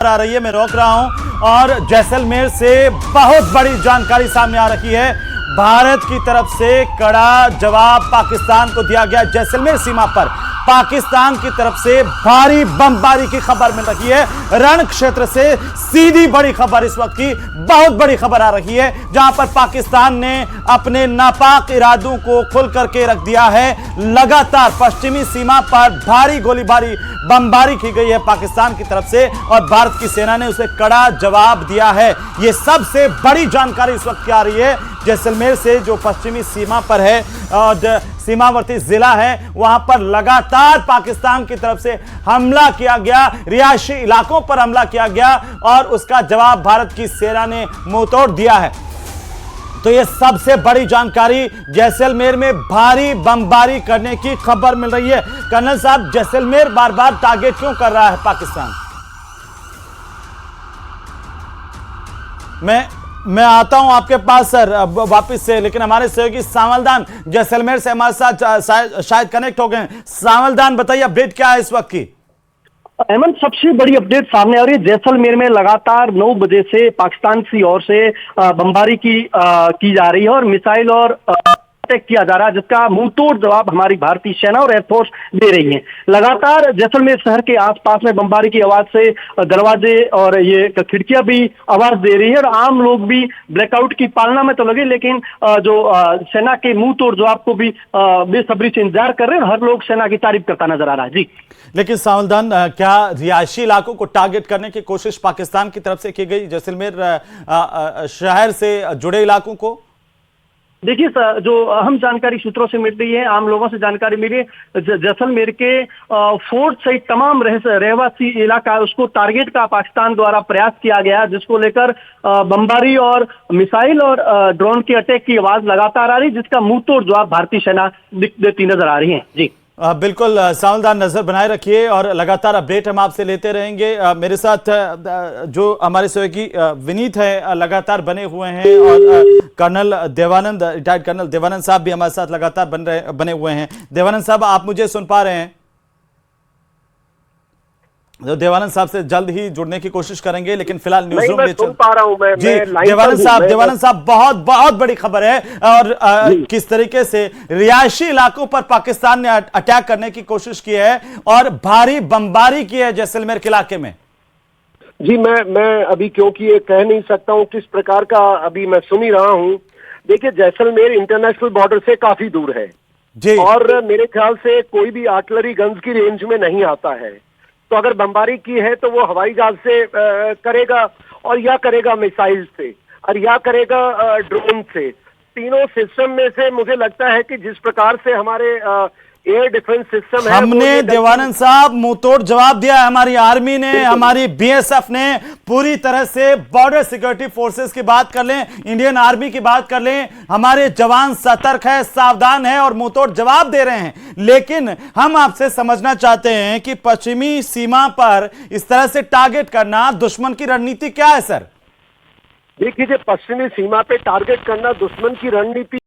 आ रही है, मैं रोक रहा हूं। और जैसलमेर से बहुत बड़ी जानकारी सामने आ रही है। भारत की तरफ से कड़ा जवाब पाकिस्तान को दिया गया। जैसलमेर सीमा पर पाकिस्तान की तरफ से भारी बमबारी की खबर मिल रही है। रण क्षेत्र से सीधी बड़ी खबर इस वक्त की बहुत बड़ी खबर आ रही है, जहां पर पाकिस्तान ने अपने नापाक इरादों को खुल करके रख दिया है। लगातार पश्चिमी सीमा पर भारी गोलीबारी बमबारी की गई है पाकिस्तान की तरफ से, और भारत की सेना ने उसे कड़ा जवाब दिया है। यह सबसे बड़ी जानकारी इस वक्त की आ रही है जैसलमेर से, जो पश्चिमी सीमा पर है और सीमावर्ती जिला है, वहां पर लगातार पाकिस्तान की तरफ से हमला किया गया, रिहायशी इलाकों पर हमला किया गया और उसका जवाब भारत की सेना ने मुंहतोड़ दिया है। तो यह सबसे बड़ी जानकारी, जैसलमेर में भारी बमबारी करने की खबर मिल रही है। कर्नल साहब, जैसलमेर बार बार टारगेट क्यों कर रहा है पाकिस्तान? मैं आता हूं आपके पास सर वापस से, लेकिन हमारे सहयोगी सावलदान जैसलमेर से हमारे साथ शायद कनेक्ट हो गए। सावलदान, बताइए अपडेट क्या है इस वक्त की? अहमद, सबसे बड़ी अपडेट सामने आ रही है। जैसलमेर में लगातार 9 बजे से पाकिस्तान की ओर से बमबारी की जा रही है और मिसाइल और अटैक किया जा रहा है, जिसका मुंहतोड़ जवाब हमारी भारतीय सेना और एयरफोर्स दे रही है। लगातार जैसलमेर शहर के आसपास में बमबारी की आवाज से दरवाजे और ये खिड़कियां भी आवाज दे रही है और आम लोग भी ब्लैकआउट की पालना में तो लगे, लेकिन जो सेना के मुंहतोड़ जवाब को भी बेसब्री से इंतजार कर रहे हैं और हर लोग सेना की तारीफ करता नजर आ रहा है। जी, लेकिन सावलदान, क्या रिहायशी इलाकों को टारगेट करने की कोशिश पाकिस्तान की तरफ से की गई, जैसलमेर शहर से जुड़े इलाकों को? देखिए, जो अहम जानकारी सूत्रों से मिल रही है, आम लोगों से जानकारी मिली है, जैसलमेर के फोर्ट सहित तमाम रहवासी इलाका उसको टारगेट का पाकिस्तान द्वारा प्रयास किया गया, जिसको लेकर बमबारी और मिसाइल और ड्रोन के अटैक की आवाज लगातार आ रही, जिसका मुंहतोड़ जवाब भारतीय सेना देती नजर आ रही है। जी बिल्कुल सावधान नजर बनाए रखिए और लगातार अपडेट हम आपसे लेते रहेंगे। मेरे साथ जो हमारे सहयोगी विनीत है लगातार बने हुए हैं, और colonel Devanand, retired colonel Devanand साहब भी हमारे साथ लगातार बने हुए हैं। देवानंद साहब, आप मुझे सुन पा रहे हैं? तो देवानंद साहब से जल्द ही जुड़ने की कोशिश करेंगे, लेकिन फिलहाल न्यूज रूम में सुन पा रहा हूं मैं। जी देवानंद साहब, बहुत बड़ी खबर है, और किस तरीके से रिहायशी इलाकों पर पाकिस्तान ने अटैक करने की कोशिश की है और भारी बमबारी की है जैसलमेर के इलाके में। जी, मैं अभी क्योंकि ये कह नहीं सकता हूं किस प्रकार का, अभी मैं सुन ही रहा हूं। देखिए, जैसलमेर इंटरनेशनल बॉर्डर से काफी दूर है जी, और मेरे ख्याल से कोई भी आर्टिलरी गन्स की रेंज में नहीं आता है। तो अगर बमबारी की है तो वो हवाई जहाज से करेगा, और या करेगा मिसाइल से, और या करेगा ड्रोन से। तीनों सिस्टम में से मुझे लगता है कि जिस प्रकार से हमारे एयर डिफेंस सिस्टम है, हमने देवानंद साहब मुंहतोड़ जवाब दिया है। हमारी आर्मी ने, हमारी बीएसएफ ने पूरी तरह से, बॉर्डर सिक्योरिटी फोर्सेस की बात कर लें, इंडियन आर्मी की बात कर लें, हमारे जवान सतर्क है, सावधान है और मुंहतोड़ जवाब दे रहे हैं। लेकिन हम आपसे समझना चाहते हैं कि पश्चिमी सीमा पर इस तरह से टारगेट करना दुश्मन की रणनीति क्या है सर? देखिए, पश्चिमी सीमा पे टारगेट करना दुश्मन की रणनीति